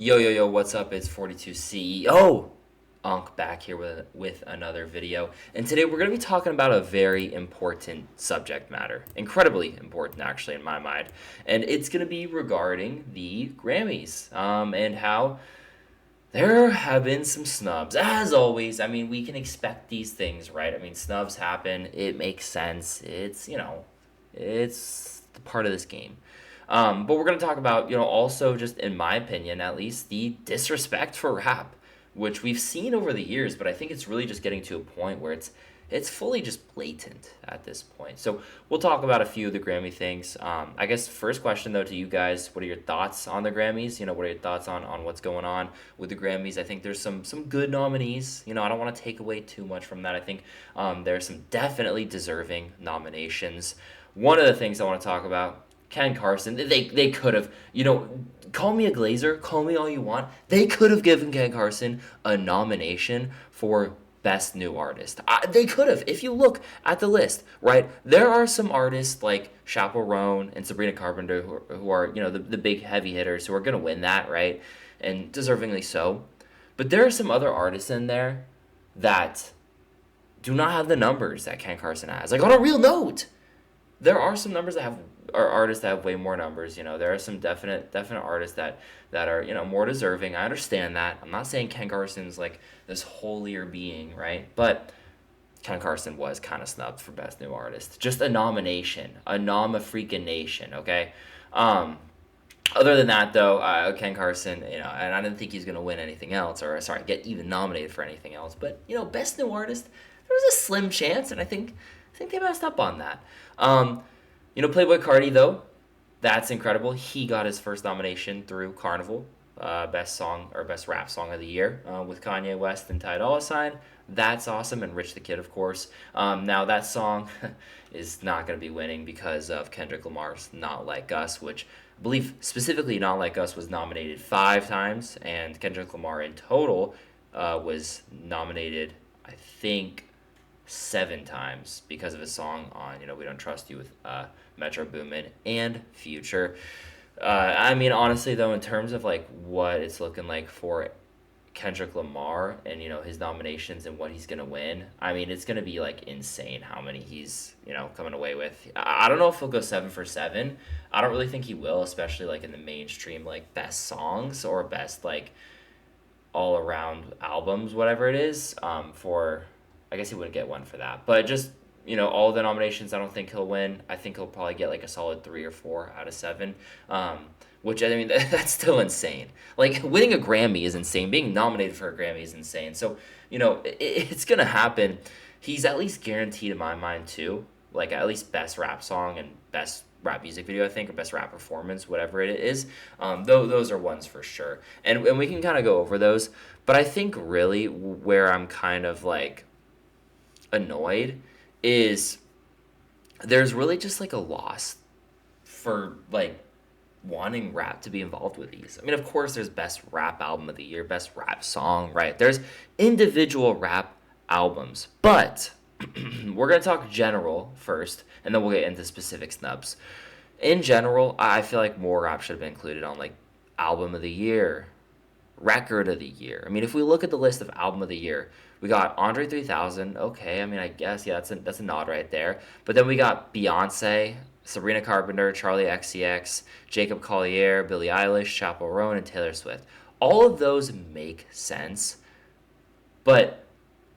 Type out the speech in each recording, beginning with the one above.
Yo, yo, yo, what's up? It's 42 CEO Unk back here with another video. And today we're going to be talking about a very important subject matter. Incredibly important, actually, in my mind. And it's going to be regarding the Grammys and how there have been some snubs. As always, I mean, we can expect these things, right? I mean, snubs happen. It makes sense. It's the part of this game. But we're going to talk about, also just in my opinion, at least, the disrespect for rap, which we've seen over the years, but I think it's really just getting to a point where it's fully just blatant at this point. So we'll talk about a few of the Grammy things. I guess first question though to you guys, what are your thoughts on the Grammys? What are your thoughts on what's going on with the Grammys? I think there's some good nominees. I don't want to take away too much from that. I think there's some definitely deserving nominations. One of the things I want to talk about, Ken Carson, they could have, call me a glazer, call me all you want. They could have given Ken Carson a nomination for Best New Artist. They could have. If you look at the list, right, there are some artists like Chappell Roan and Sabrina Carpenter who are the big heavy hitters who are going to win that, right, and deservingly so. But there are some other artists in there that do not have the numbers that Ken Carson has. Like, on a real note, there are some numbers that have are artists that have way more numbers. There are some definite artists that are more deserving. I understand that. I'm not saying Ken Carson's like this holier being, right? But Ken Carson was kind of snubbed for Best New Artist. Just a nomination, a freaking nation, okay? Other than that, though, Ken Carson, and I didn't think he's gonna win anything else, or sorry, get even nominated for anything else. But Best New Artist, there was a slim chance, and I think they messed up on that. Playboy Carti, though, that's incredible. He got his first nomination through Carnival, best song or best rap song of the year, with Kanye West and Ty Dolla $ign. That's awesome, and Rich the Kid, of course. Now that song is not going to be winning because of Kendrick Lamar's "Not Like Us," which I believe specifically "Not Like Us" was nominated 5 times, and Kendrick Lamar in total was nominated, I think, 7 times because of his song on "We Don't Trust You" with Metro Boomin and Future. I mean, honestly though, in terms of like what it's looking like for Kendrick Lamar and his nominations and what he's gonna win, I mean, it's gonna be like insane how many he's coming away with. I don't know if he'll go 7 for 7. I don't really think he will, especially like in the mainstream like best songs or best like all around albums, whatever it is. For I guess he wouldn't get one for that. But just, all the nominations, I don't think he'll win. I think he'll probably get like a solid 3 or 4 out of 7. Which, I mean, that's still insane. Like, winning a Grammy is insane. Being nominated for a Grammy is insane. So, it's going to happen. He's at least guaranteed in my mind, too. Like, at least best rap song and best rap music video, I think, or best rap performance, whatever it is. Those are ones for sure. And we can kind of go over those. But I think really where I'm kind of, like, annoyed is there's really just like a loss for like wanting rap to be involved with these. I mean, of course there's best rap album of the year, best rap song, right? There's individual rap albums, but we're going to talk general first and then we'll get into specific snubs. In general, I feel like more rap should have been included on like album of the year, record of the year. I mean, if we look at the list of album of the year, we got Andre 3000. Okay, I mean, I guess, yeah, that's a nod right there. But then we got Beyonce, Sabrina Carpenter, Charlie XCX, Jacob Collier, Billie Eilish, Chappell Roan, and Taylor Swift. All of those make sense, but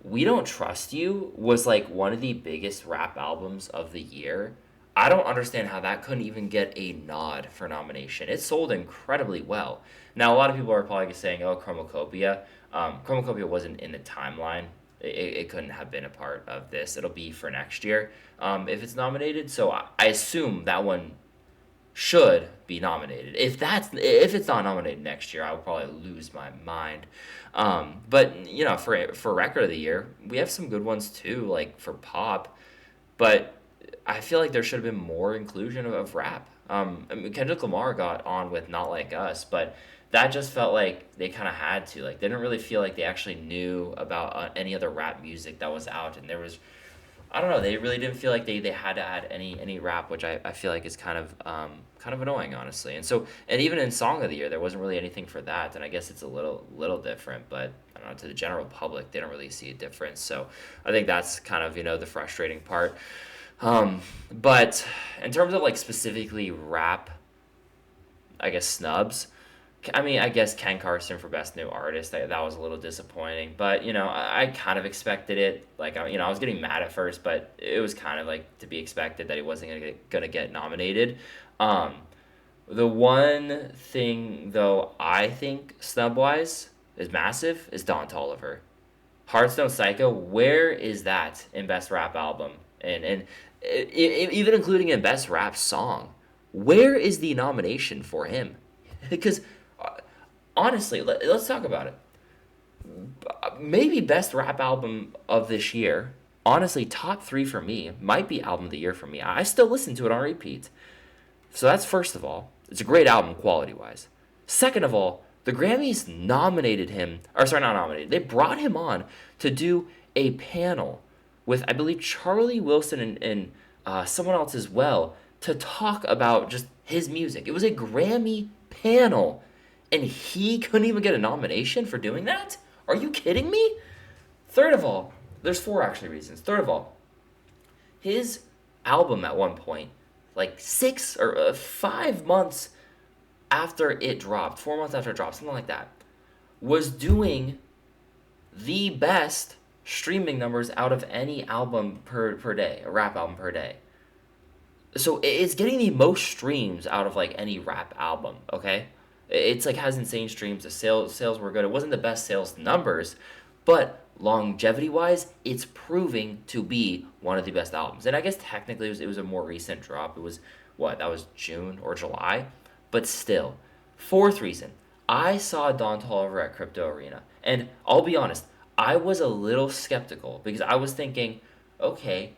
We Don't Trust You was like one of the biggest rap albums of the year. I don't understand how that couldn't even get a nod for nomination. It sold incredibly well. Now, a lot of people are probably saying, oh, Chromacopia. Chromacopia wasn't in the timeline. It couldn't have been a part of this. It'll be for next year if it's nominated. So I assume that one should be nominated. If it's not nominated next year, I will probably lose my mind. But for record of the year, we have some good ones too, like for pop. But I feel like there should have been more inclusion of rap. I mean, Kendrick Lamar got on with "Not Like Us," but that just felt like they kind of had to. Like, they didn't really feel like they actually knew about any other rap music that was out, and there was I don't know. They really didn't feel like they had to add any rap, which I feel like is kind of annoying, honestly. And even in Song of the Year, there wasn't really anything for that. And I guess it's a little different, but I don't know. To the general public, they don't really see a difference. So I think that's kind of the frustrating part. But in terms of like specifically rap, I guess snubs. I mean, I guess Ken Carson for Best New Artist. That was a little disappointing, but I kind of expected it. Like, I was getting mad at first, but it was kind of like to be expected that he wasn't gonna get nominated. Um, the one thing though I think snub wise is massive is Don Toliver. Hearthstone Psycho. Where is that in Best Rap Album and even including in Best Rap Song? Where is the nomination for him? Because honestly, let's talk about it. Maybe best rap album of this year. Honestly, top three for me might be album of the year for me. I still listen to it on repeat. So that's first of all. It's a great album quality wise. Second of all, the Grammys nominated him, or sorry, not nominated. They brought him on to do a panel with, I believe, Charlie Wilson and someone else as well to talk about just his music. It was a Grammy panel, and he couldn't even get a nomination for doing that? Are you kidding me? Third of all, there's four actually reasons. Third of all, his album at one point, like 5 months after it dropped, 4 months after it dropped, something like that, was doing the best streaming numbers out of any album per day, a rap album per day. So it's getting the most streams out of like any rap album, okay? It's like has insane streams. The sales were good. It wasn't the best sales numbers, but longevity wise, it's proving to be one of the best albums. And I guess technically it was a more recent drop. It was what? That was June or July. But still, fourth reason, I saw Don Toliver at Crypto Arena. And I'll be honest, I was a little skeptical because I was thinking, okay,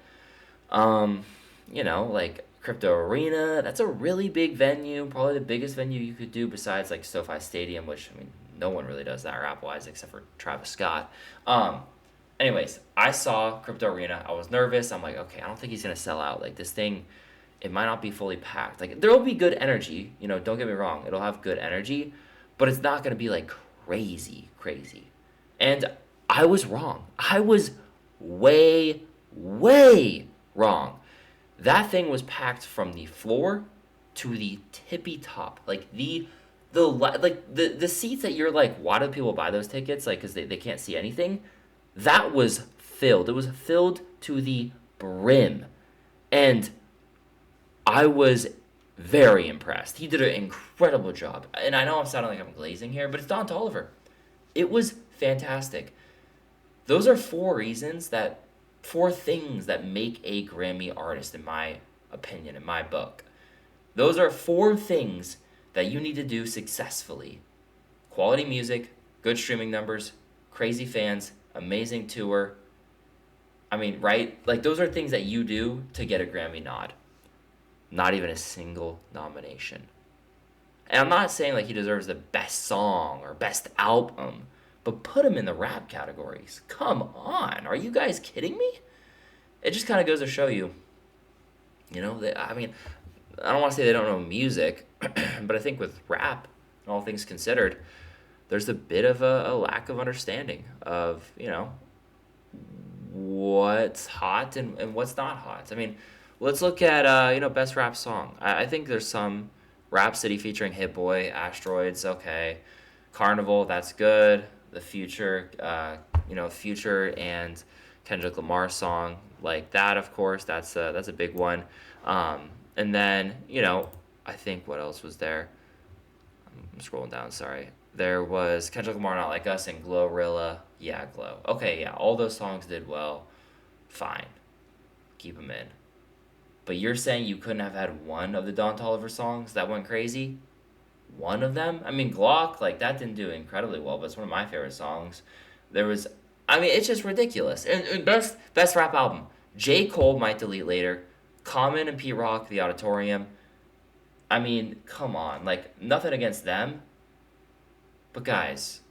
like Crypto Arena, that's a really big venue, probably the biggest venue you could do besides like SoFi Stadium, which I mean, no one really does that rap wise except for Travis Scott. Anyways, I saw Crypto Arena. I was nervous. I'm like, okay, I don't think he's gonna sell out. Like this thing, it might not be fully packed. Like there will be good energy. Don't get me wrong. It'll have good energy, but it's not gonna be like crazy, crazy. And I was wrong. I was way, way wrong. That thing was packed from the floor to the tippy top. Like the seats that you're like, why do people buy those tickets? Like, because they can't see anything. That was filled. It was filled to the brim. And I was very impressed. He did an incredible job. And I know I'm sounding like I'm glazing here, but it's Don Toliver. It was fantastic. Those are four things that make a Grammy artist, in my opinion, in my book. Those are four things that you need to do successfully. Quality music, good streaming numbers, crazy fans, amazing tour. I mean, right? Like, those are things that you do to get a Grammy nod. Not even a single nomination. And I'm not saying, like, he deserves the best song or best album, but put him in the rap categories. Come on. Are you guys kidding me? It just kind of goes to show you, I mean, I don't want to say they don't know music, but I think with rap, all things considered, there's a bit of a lack of understanding of, what's hot and what's not hot. I mean, let's look at, best rap song. I think there's some Rhapsody featuring Hit Boy, Asteroids, okay. Carnival, that's good. The Future, Future and Kendrick Lamar song like that, of course, that's a big one. And then, I think what else was there? I'm scrolling down, sorry. There was Kendrick Lamar, Not Like Us, and Glorilla. Yeah, Glow. Okay, yeah, all those songs did well. Fine. Keep them in. But you're saying you couldn't have had one of the Don Toliver songs that went crazy? One of them? I mean, Glock, like, that didn't do incredibly well, but it's one of my favorite songs. It's just ridiculous. And best rap album. J. Cole, Might Delete Later. Common and Pete Rock, The Auditorium. I mean, come on. Like, nothing against them. But guys,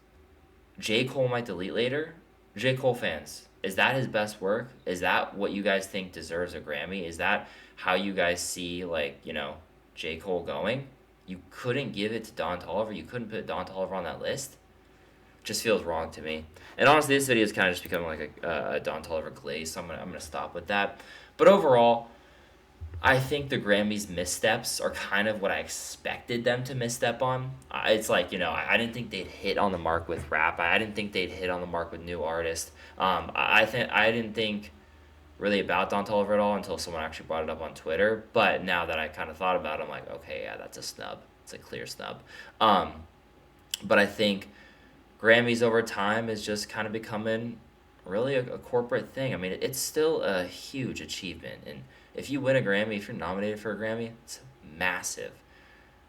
J. Cole, Might Delete Later. J. Cole fans, Is that his best work? Is that what you guys think deserves a Grammy? Is that how you guys see, like, J. Cole going? You couldn't give it to Don Toliver. You couldn't put Don Toliver on that list. Just feels wrong to me. And honestly, this video is kind of just becoming like a Don Toliver glaze, so I'm gonna stop with that. But overall, I think the Grammys missteps are kind of what I expected them to misstep on. It's like, I didn't think they'd hit on the mark with rap. I didn't think they'd hit on the mark with new artists. I didn't think really about Don Toliver at all until someone actually brought it up on Twitter. But now that I kind of thought about it, I'm like, okay, yeah, that's a snub. It's a clear snub. But I think Grammys over time is just kind of becoming really a corporate thing. I mean, it's still a huge achievement. And if you win a Grammy, if you're nominated for a Grammy, it's massive.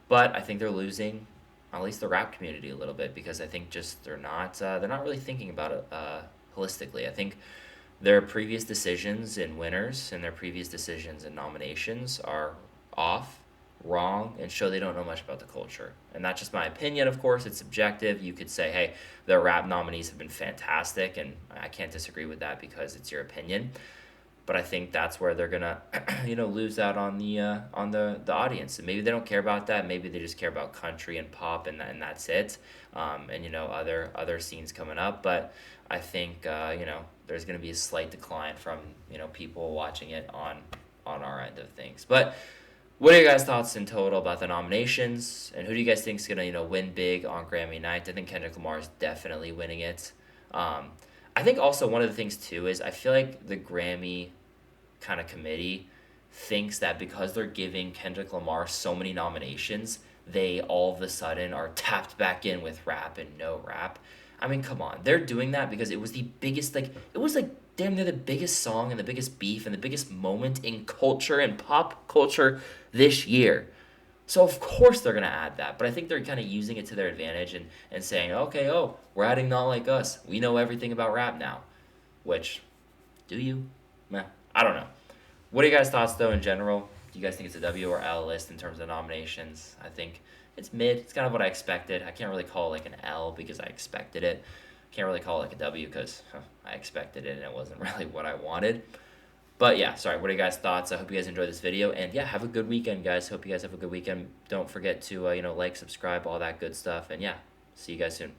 But I think they're losing at least the rap community a little bit because I think just they're not really thinking about it holistically. I think their previous decisions in winners and their previous decisions in nominations are off, wrong, and show they don't know much about the culture. And that's just my opinion, of course. It's subjective. You could say, hey, the rap nominees have been fantastic, and I can't disagree with that because it's your opinion. But I think that's where they're gonna, lose out on the audience. And maybe they don't care about that. Maybe they just care about country and pop, and that's it. And other scenes coming up. But I think there's gonna be a slight decline from people watching it on our end of things. But what are your guys' thoughts in total about the nominations? And who do you guys think is gonna win big on Grammy night? I think Kendrick Lamar is definitely winning it. I think also one of the things too is I feel like the Grammy kind of committee thinks that because they're giving Kendrick Lamar so many nominations, they all of a sudden are tapped back in with rap and no rap. I mean, come on. They're doing that because it was the biggest, it was damn near the biggest song and the biggest beef and the biggest moment in culture and pop culture this year. So of course they're going to add that, but I think they're kind of using it to their advantage and saying, okay, we're adding Not Like Us. We know everything about rap now. Which, do you? Meh, I don't know. What are you guys' thoughts, though, in general? Do you guys think it's a W or L list in terms of nominations? I think it's mid. It's kind of what I expected. I can't really call it like an L because I expected it. Can't really call it like a W because I expected it and it wasn't really what I wanted. But yeah, sorry, what are you guys' thoughts? I hope you guys enjoyed this video. And yeah, have a good weekend, guys. Hope you guys have a good weekend. Don't forget to, like, subscribe, all that good stuff. And yeah, see you guys soon.